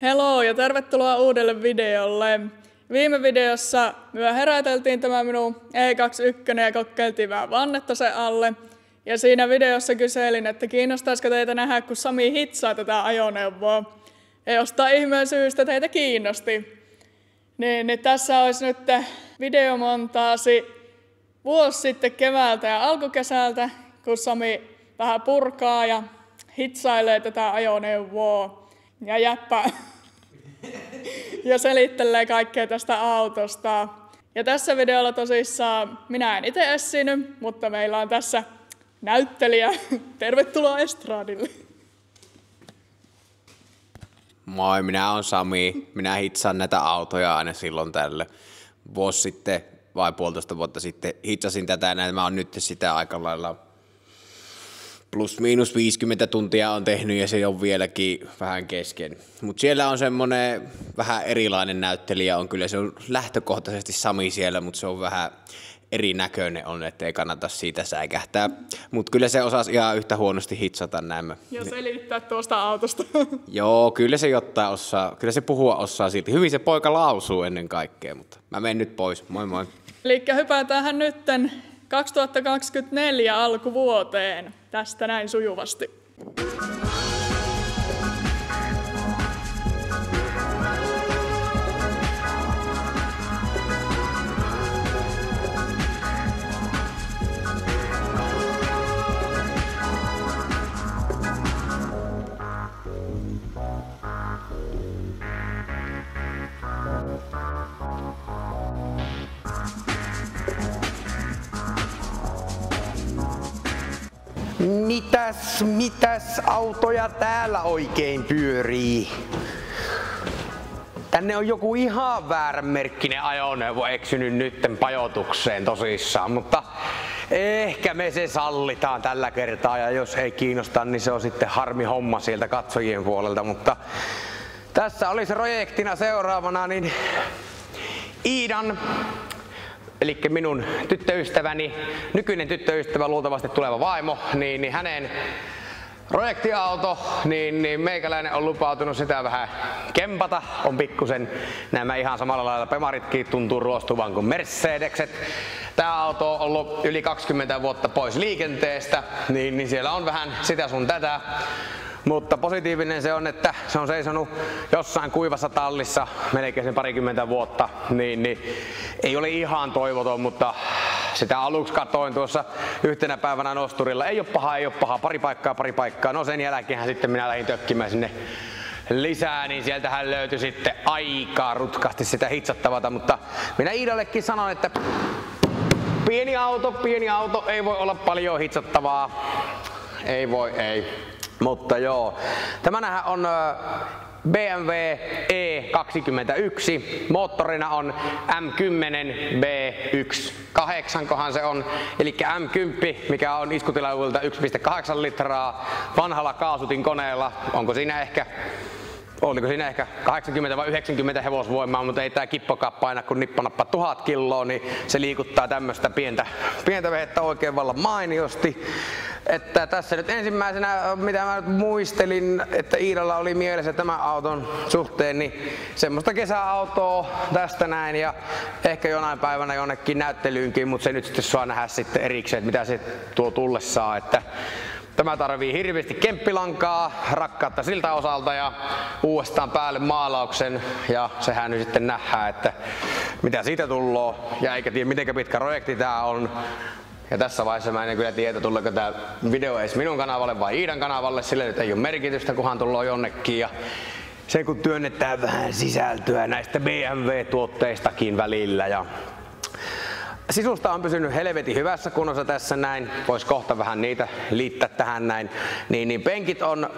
Hello ja tervetuloa uudelle videolle. Viime videossa me heräteltiin tämä minun E21 ja kokeiltiin vähän vannetta sen alle. Ja siinä videossa kyselin, että kiinnostaisiko teitä nähdä, kun Sami hitsaa tätä ajoneuvoa. Ja jostain ihmeen syystä teitä kiinnosti. Niin tässä olisi nyt videomontaasi vuosi sitten keväältä ja alkukesältä, kun Sami vähän purkaa ja hitsailee tätä ajoneuvoa. Ja jäppä ja selittelee kaikkea tästä autosta. Ja tässä videolla tosissaan minä en itse esiinny, mutta meillä on tässä näyttelijä. Tervetuloa estradille. Moi, minä olen Sami. Minä hitsaan näitä autoja aina silloin tälle. Vuosi sitten vai 1,5 vuotta sitten hitsasin tätä ja mä oon nyt sitä aika lailla plus miinus 50 tuntia on tehnyt ja se on vieläkin vähän kesken. Mutta siellä on semmoinen vähän erilainen näyttelijä, on kyllä se on lähtökohtaisesti Sami siellä, mutta se on vähän erinäköinen on, ettei kannata siitä säikähtää. Mutta kyllä se osasi ihan yhtä huonosti hitsata nämä. Ja selittää tuosta autosta. Joo, kyllä se jotain osaa, kyllä se puhua osaa silti. Hyvin se poika lausuu ennen kaikkea, mutta mä menen nyt pois. Moi moi. Elikkä hypätäänhän nytten 2024 alkuvuoteen tästä näin sujuvasti. Mitäs autoja täällä oikein pyörii? Tänne on joku ihan vääränmerkkinen ajoneuvo eksynyt nytten pajotukseen tosissaan, mutta ehkä me se sallitaan tällä kertaa ja jos ei kiinnosta, niin se on sitten harmi homma sieltä katsojien puolelta, mutta tässä olisi projektina seuraavana niin Iidan, eli minun tyttöystäväni, nykyinen tyttöystävä, luultavasti tuleva vaimo, niin hänen projektiauto, niin meikäläinen on lupautunut sitä vähän kempata. On pikkusen nämä ihan samalla lailla pemaritkin tuntuu ruostuvan kuin Mercedekset. Tämä auto on ollut yli 20 vuotta pois liikenteestä, niin siellä on vähän sitä sun tätä. Mutta positiivinen se on, että se on seisonut jossain kuivassa tallissa melkein sen 20 vuotta, niin ei ole ihan toivoton, mutta sitä aluksi katoin tuossa yhtenä päivänä nosturilla. Ei ole paha, pari paikkaa. No sen jälkeen sitten minä lähdin tökkimään sinne lisää, niin sieltähän löytyi sitten aika rutkasti sitä hitsattavata, mutta minä Iidallekin sanon, että pieni auto, ei voi olla paljon hitsattavaa. Ei. Mutta joo, tämähän on BMW E21, moottorina on M10 B1.8 kohan se on, eli M10, mikä on iskutilavuudelta 1,8 litraa vanhalla kaasutin koneella. Oliko siinä ehkä 80 vai 90 hevosvoimaa, mutta ei tää kippokaan paina kun nippanappa 1000 kiloa, niin se liikuttaa tämmöstä pientä vehettä oikein vallan mainiosti. Että tässä nyt ensimmäisenä, mitä mä muistelin, että Iidalla oli mielessä tämän auton suhteen, niin semmoista kesäautoa tästä näin ja ehkä jonain päivänä jonnekin näyttelyynkin, mutta se nyt sitten saa nähdä sitten erikseen, mitä se tuo tullessaan. Että tämä tarvii hirveästi kemppilankaa, rakkautta siltä osalta ja uudestaan päälle maalauksen ja sehän nyt sitten nähdään, että mitä siitä tulloo ja eikä tiedä miten pitkä projekti tää on. Ja tässä vaiheessa mä en kyllä tiedä, tuleeko tää video edes minun kanavalle vai Iidan kanavalle, sillä nyt ei ole merkitystä, kunhan tullaan jonnekin. Ja se kun työnnetään vähän sisältöä näistä BMW-tuotteistakin välillä. Ja sisusta on pysynyt helvetin hyvässä kunnossa tässä näin. Vois kohta vähän niitä liittää tähän näin. Niin penkit on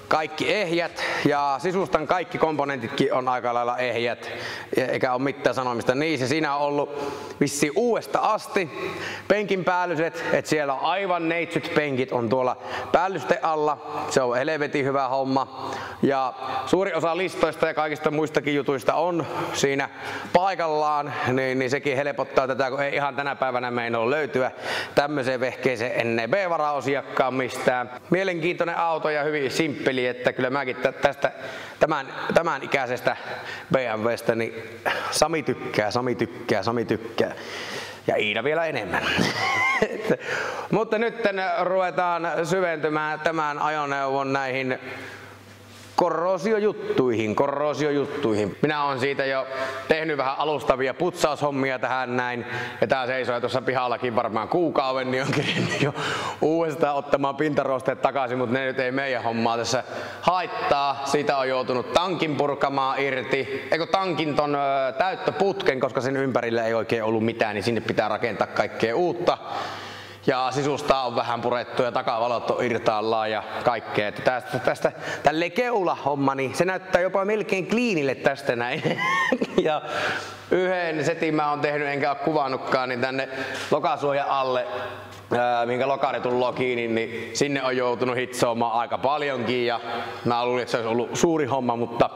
kaikki ehjät ja sisustan kaikki komponentitkin on aika lailla ehjät, eikä ole mitään sanomista niissä. Siinä on ollut vissiin uudesta asti penkin päällyset, että siellä on aivan neitsyt penkit on tuolla päällysten alla. Se on helvetin hyvä homma ja suuri osa listoista ja kaikista muistakin jutuista on siinä paikallaan, niin sekin helpottaa tätä, kun ei ihan tänä päivänä meinaa löytyä tämmöiseen vehkeeseen ennen B-varaosiakkaan mistään. Mielenkiintoinen auto ja hyvin simppeli mieli, että kyllä mäkin tästä tämän ikäisestä BMWstä, niin Sami tykkää. Ja Iida vielä enemmän. Mutta nyt ruvetaan syventymään tämän ajoneuvon näihin korroosiojuttuihin. Minä olen siitä jo tehnyt vähän alustavia putsaushommia tähän näin. Ja tää seisoo tuossa pihallakin varmaan kuukauden, niin on kerennyt jo uudestaan ottamaan pintarosteet takaisin, mutta ne nyt ei meidän hommaa tässä haittaa. Siitä on joutunut tankin purkamaan irti. Tankin ton täyttöputken, koska sen ympärillä ei oikein ollut mitään, niin sinne pitää rakentaa kaikkea uutta. Ja sisusta on vähän purettu ja takavalot on irtaallaan ja kaikkea. Että tästä tälle keula-homma, niin se näyttää jopa melkein kliinille tästä näin. Ja yhden setin mä oon tehnyt, enkä ole kuvannutkaan, niin tänne lokasuojan alle, minkä lokari tulloo kiinni, niin sinne on joutunut hitsoamaan aika paljonkin. Ja mä luulin, että se olisi ollut suuri homma, mutta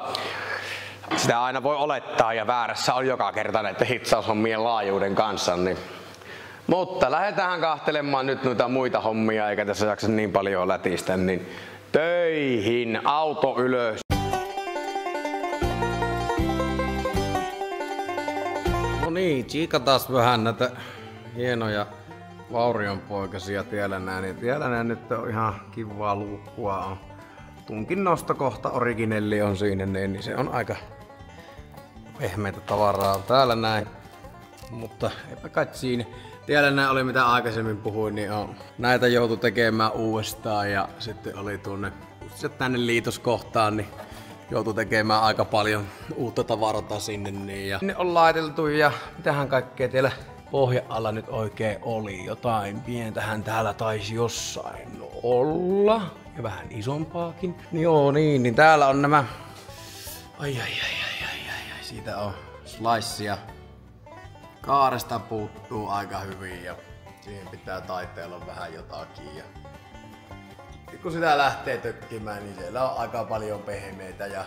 sitä aina voi olettaa ja väärässä on joka kerta näiden hitsaushommien laajuuden kanssa. Niin. Mutta lähdetään kahtelemaan nyt noita muita hommia, eikä tässä jaksa niin paljon lätistä, niin töihin, auto ylös. No niin, tsiikataan vähän näitä hienoja vaurionpoikasia tiellä näin. Niin tiellä näin nyt on ihan kivaa luukkua. On tunkin nostokohta, originelli on siinä, niin se on aika pehmeitä tavaraa täällä näin. Mutta eipä kai siinä. Tiellä nämä oli mitä aikaisemmin puhuin, niin näitä joutui tekemään uudestaan ja sitten oli tänne liitoskohtaan, niin joutui tekemään aika paljon uutta tavaraa sinne. Niin, ja ne on laiteltu ja mitähän kaikkea teillä pohjan alla nyt oikein oli. Jotain pientähän täällä taisi jossain olla ja vähän isompaakin. Niin täällä on nämä, siitä on slicea. Kaaresta puuttuu aika hyvin ja siihen pitää taiteella vähän jotakin. Ja kun sitä lähtee tökkimään, niin siellä on aika paljon pehmeitä ja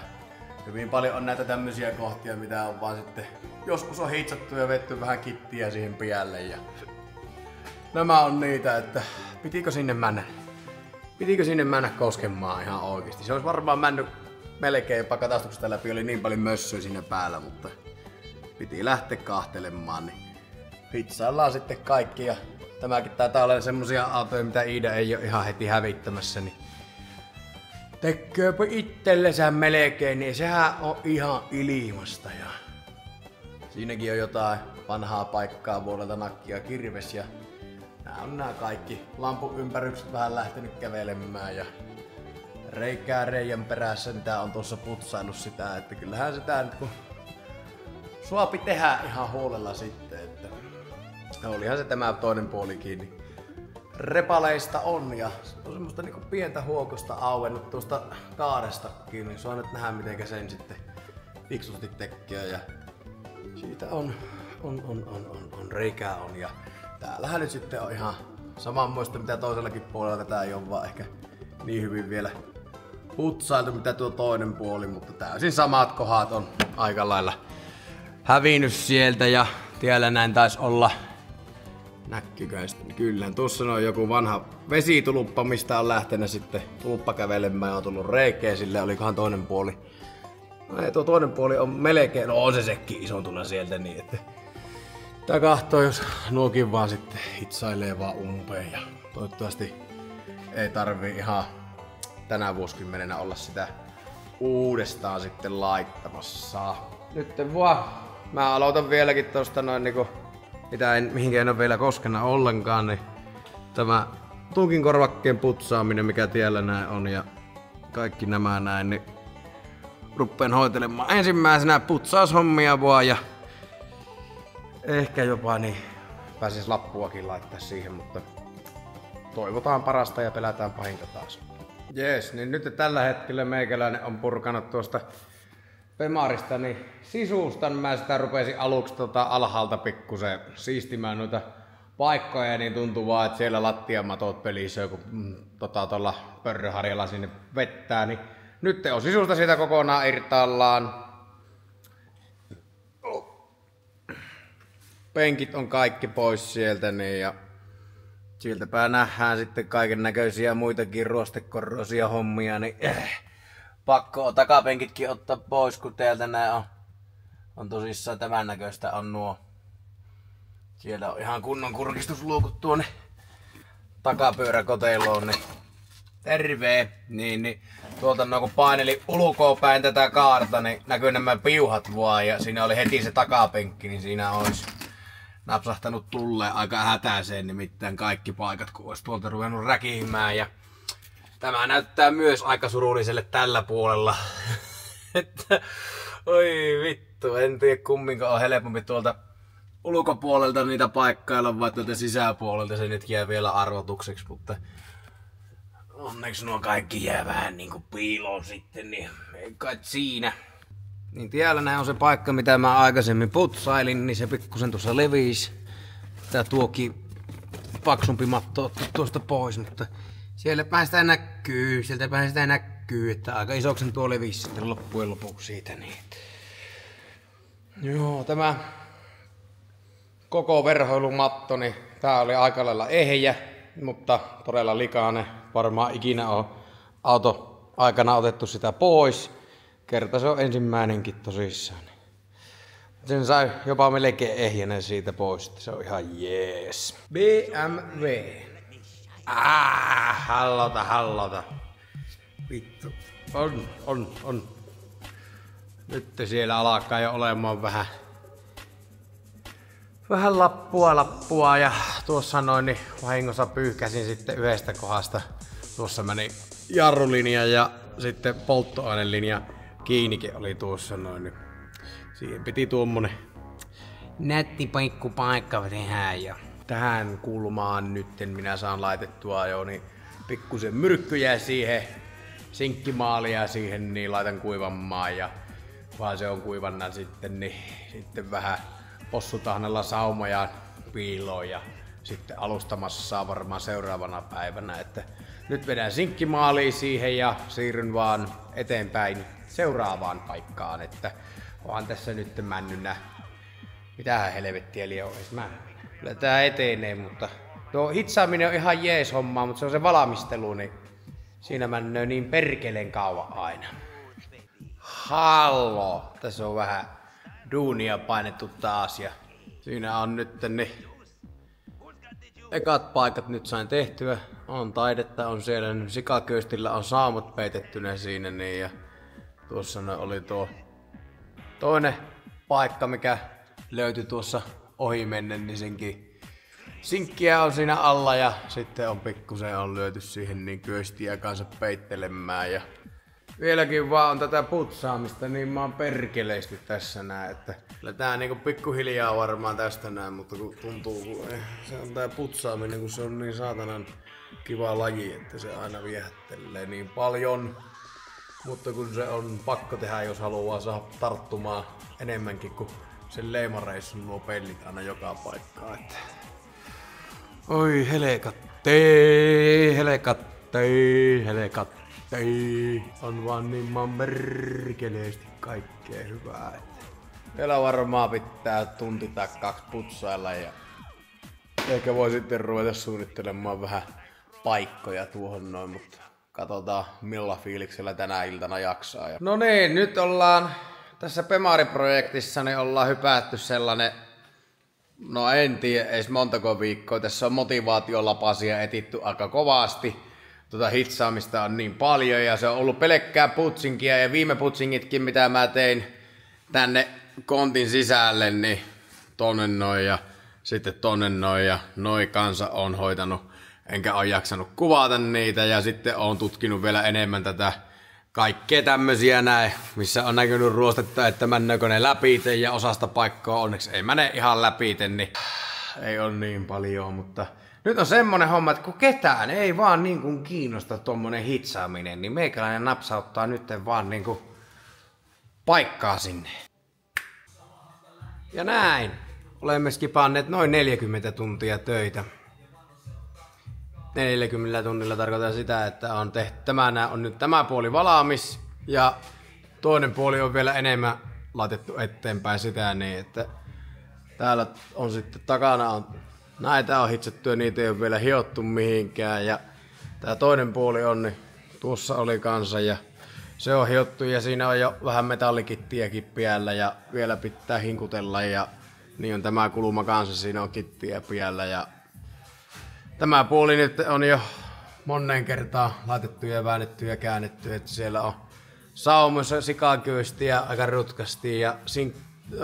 hyvin paljon on näitä tämmöisiä kohtia, mitä on vaan sitten joskus on hitsattu ja vetty vähän kittiä siihen pialle. Ja nämä on niitä, että pitikö sinne mennä koskemaan ihan oikeesti. Se olisi varmaan mennyt melkein jopa katastuksesta läpi, oli niin paljon mössöä siinä päällä, mutta piti lähteä kahtelemaan, niin hitsaillaan sitten kaikki. Ja tämäkin taitaa olla semmosia autoja, mitä Iida ei ole ihan heti hävittämässä, niin tekööpä itsellensä melkein, niin sehän on ihan ilmasta. Ja siinäkin on jotain vanhaa paikkaa vuodelta nakkia kirves ja nää kaikki lampun ympärykset vähän lähtenyt kävelemään ja reikää reijän perässä, mitä on tuossa putsailut sitä, että kyllähän sitä nyt kun suopi tehdä ihan huolella sitten, että olihan se tämä toinen puolikin, niin repaleista on ja on semmoista niinku pientä huokosta auennut tuosta kaarestakin, niin saa nyt nähdä mitenkä sen sitten fiksusti tekee ja siitä on reikää on ja täällähän nyt sitten on ihan samanmoista mitä toisellakin puolella, tätä ei ole vaan ehkä niin hyvin vielä putsailtu mitä tuo toinen puoli, mutta täysin samat kohdat on aika lailla hävinnyt sieltä ja tiellä näin taisi olla. Näkyykö sitten? Kyllä, tuossa on joku vanha vesituluppa, mistä on lähtenyt sitten tuluppa kävelemään ja on tullut reikeä sille, olikohan toinen puoli. No ei, tuo toinen puoli on melkein, no on se sekin isontuna sieltä niin, että tää kahtoo, jos nuokin vaan sitten hitsailee vaan umpeen ja toivottavasti ei tarvii ihan tänä vuosikymmenenä olla sitä uudestaan sitten laittamassa. Nyt vaan mä aloitan vieläkin tosta noin niinku, mihinkä en ole vielä koskena ollenkaan, niin tämä tunkinkorvakkeen putsaaminen mikä tiellä näin on ja kaikki nämä näin, niin ruppeen hoitelemaan ensimmäisenä putsaushommia vaan ja ehkä jopa niin pääsis lappuakin laittaa siihen, mutta toivotaan parasta ja pelätään pahinta taas. Jees, niin nyt tällä hetkellä meikäläinen on purkanut tuosta Pemarista niin sisusta, niin mä sitä rupesin aluksi alhaalta pikkusen siistimään noita paikkoja, niin tuntuu vaan, että siellä lattiamatot pelisee, kun tuolla pörröharjalla sinne vettää, niin nyt on sisusta siitä kokonaan irtaallaan. Penkit on kaikki pois sieltä, niin ja sieltäpä nähdään sitten kaiken näköisiä muitakin ruostekorroisia hommia, niin pakko on takapenkitkin ottaa pois, kun täältä nää on tosissaan tämän näköistä on nuo. Siellä on ihan kunnon kurkistusluukut tuonne takapyöräkoteloon, niin terve! Niin, tuolta kun paineli ulkoa päin tätä kaarta, niin näkyy nämä piuhat vaan ja siinä oli heti se takapenkki, niin siinä olisi napsahtanut tulleen aika hätäiseen nimittäin kaikki paikat, kun olisi tuolta ruvennut räkihimään. Ja tämä näyttää myös aika surulliselle tällä puolella. Että, oi vittu, en tiedä kumminkaan on helpompi tuolta ulkopuolelta niitä paikkailla, vai tuolta sisäpuolelta se nyt jää vielä arvotukseksi, mutta onneksi nuo kaikki jää vähän niinku piiloon sitten, niin ei kai siinä. Niin tiellä näin on se paikka, mitä mä aikaisemmin putsailin, niin se pikkusen tuossa levisi. Tää tuokin paksumpi matto otti tuosta pois, mutta sieltäpäin sitä näkyy, että aika isoksen tuo levisi sitten loppujen lopuksi siitä. Niin. Joo, tämä koko verhoilumatto, niin tää oli aika lailla ehjä, mutta todella likainen. Varmaan ikinä on auto aikana otettu sitä pois. Kerta se on ensimmäinenkin tosissaan. Sen sai jopa melkein ehjänen siitä pois. Se on ihan jees. BMW. Hallota. Vittu. On. Nyt siellä alkaa jo olemaan vähän lappua ja tuossa noin niin vahingossa pyyhkäsin sitten yhdestä kohdasta. Tuossa meni jarrulinja ja sitten polttoainelinja kiinnikin oli tuossa noin. Niin siihen piti tuommoinen nätti paikka tehdä ja tähän kulmaan nytten minä saan laitettua jo niin pikkusen myrkkyjä siihen, sinkkimaalia siihen, niin laitan kuivamaan ja vaan se on kuivanna sitten, niin sitten vähän possutahnella saumoja piiloon ja sitten alustamassa saa varmaan seuraavana päivänä, että nyt vedän sinkkimaaliin siihen ja siirryn vaan eteenpäin seuraavaan paikkaan, että onhan tässä nyt männynä. Mitähän helvettiä liian olisi männynä. Kyllä tää etenee, mutta tuo hitsaaminen on ihan jees hommaa, mutta se on se valmistelu, niin siinä männöö niin perkeleen kauan aina. Hallo! Tässä on vähän duunia painettu taas ja siinä on nyt niin ekat paikat nyt sain tehtyä. On taidetta, on siellä sikaköystillä on saamut peitettynä siinä niin ja tuossa oli tuo toinen paikka, mikä löytyi tuossa ohi mennen, niin senkin sinkkiä on siinä alla ja sitten on pikkusen on lyöty siihen niin kööstiä kanssa peittelemään ja vieläkin vaan on tätä putsaamista, niin mä oon perkeleesti tässä näin, että kyllä tää niinku pikkuhiljaa varmaan tästä näin, mutta kun tuntuu, kun se on tää putsaaminen, kun se on niin saatanan kiva laji, että se aina viehättelee niin paljon. Mutta kun se on pakko tehdä, jos haluaa saada tarttumaan enemmänkin kuin sen leimareissun nuo pellit aina joka paikkaan. Että oi helekattei. On vaan niin merkeleesti kaikkea hyvää. Että vielä varmaan pitää tunti tai 2 putsailla ja ehkä voi sitten ruveta suunnittelemaan vähän paikkoja tuohon noin, mutta katsotaan millä fiiliksellä tänä iltana jaksaa. No niin, nyt ollaan tässä Pemari-projektissa, niin ollaan hypätty sellainen, no en tiedä edes montako viikkoa. Tässä on motivaatiolapasia etitty aika kovasti. Hitsaamista on niin paljon ja se on ollut pelkkää putsinkia ja viime putsingitkin mitä mä tein tänne kontin sisälle, niin tonne noin ja sitten tonne noin ja noi kanssa on hoitanut. Enkä ole jaksanut kuvata niitä ja sitten olen tutkinut vielä enemmän tätä kaikkea tämmösiä näin, missä on näkynyt ruostetta, että männökö ne läpite ja osasta paikkaa onneksi ei mene ihan läpite, niin ei ole niin paljon, mutta nyt on semmonen homma, että kun ketään ei vaan niin kuin kiinnosta tommonen hitsaaminen, niin meikäläinen napsauttaa nyt vaan niin kuin paikkaa sinne. Ja näin, olemme skipanneet noin 40 tuntia töitä. 40 tunnilla tarkoitan sitä, että on tehty, on nyt tämä puoli valmis ja toinen puoli on vielä enemmän laitettu eteenpäin sitä niin, että täällä on sitten takana on, näitä on hitsattu ja niitä ei ole vielä hiottu mihinkään ja tää toinen puoli on, niin tuossa oli kanssa ja se on hiottu ja siinä on jo vähän metallikittiäkin piellä ja vielä pitää hinkutella ja niin on tämä kulma kanssa, siinä on kittiä piellä ja tämä puoli nyt on jo monen kertaan laitettu ja väännetty ja käännetty, että siellä on saumoissa sikakyöstiä aika rutkasti ja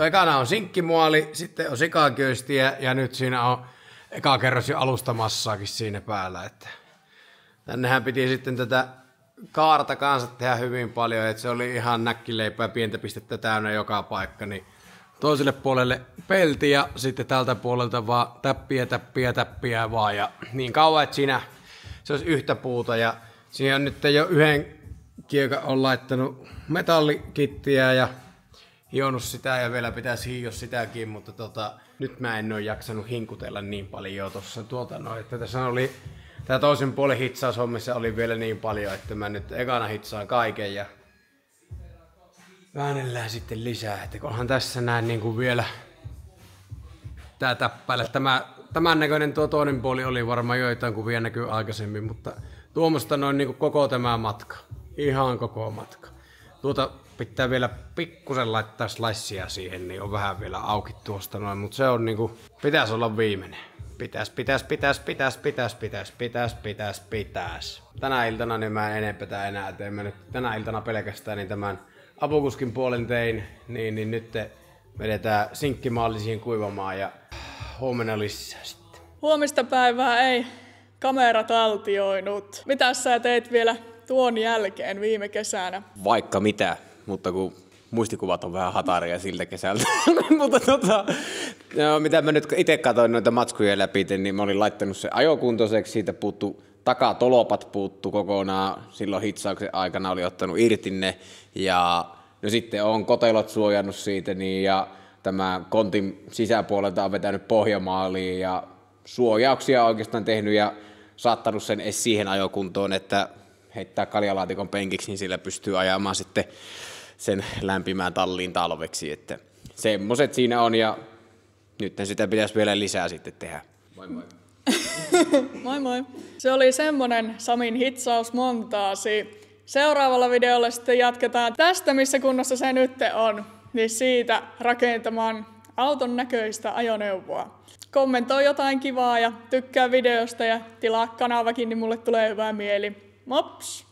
ekana on sinkkimuoli, sitten on sikakyöstiä ja nyt siinä on eka kerros jo alustamassaakin siinä päällä, että tännehän piti sitten tätä kaarta kanssa tehdä hyvin paljon, että se oli ihan näkkileipää pientä pistettä täynnä joka paikka, niin toiselle puolelle pelti ja sitten tältä puolelta vaan täppiä vaan ja niin kauan, että siinä se olisi yhtä puuta ja siihen on nyt jo yhden kiekan on laittanut metallikittiä ja hionnut sitä ja vielä pitäisi hioa sitäkin, mutta nyt mä en ole jaksanut hinkutella niin paljon tuossa että tässä oli tää toisen puolen hitsaushommissa oli vielä niin paljon, että mä nyt ekana hitsaan kaiken ja väännellään sitten lisää, että onhan tässä näin niin kuin vielä tää täppäillä. Tämän näköinen tuo toinen puoli oli varmaan joitain kuvia näkyy aikaisemmin, mutta tuommoista noin niin kuin koko tämä matka. Ihan koko matka. Tuota pitää vielä pikkusen laittaa slicea siihen, niin on vähän vielä auki tuosta noin, mutta se on niinku, pitäisi olla viimeinen. Pitäis. Tänä iltana niin mä en enempetä enää, että mä nyt tänä iltana pelkästään niin tämän apukuskin puolen tein, niin nyt vedetään sinkkimaali siihen kuivamaan ja huomenna lisää sitten. Huomista päivää ei kamera taltioinut. Mitäs sä teit vielä tuon jälkeen viime kesänä? Vaikka mitä, mutta kun muistikuvat on vähän hataria siltä kesältä. Mutta mitä mä nyt itse katsoin noita matskuja läpi, niin mä olin laittanut se ajokuntoiseksi, siitä puuttu takatolopat puuttu kokonaan, silloin hitsauksen aikana oli ottanut irti ne, ja no sitten on kotelot suojannut siitä, niin, ja tämä kontin sisäpuolelta on vetänyt pohjamaaliin, ja suojauksia oikeastaan tehnyt, ja saattanut sen edes siihen ajokuntoon, että heittää kaljalaatikon penkiksi, niin sillä pystyy ajamaan sitten sen lämpimään talliin talveksi, että semmoset siinä on, ja nyt sitä pitäisi vielä lisää sitten tehdä. Moi moi. Moi moi. Se oli semmonen Samin hitsausmontaasi. Seuraavalla videolla sitten jatketaan tästä, missä kunnossa se nyt on, niin siitä rakentamaan auton näköistä ajoneuvoa. Kommentoi jotain kivaa ja tykkää videosta ja tilaa kanavakin, niin mulle tulee hyvä mieli. Mops!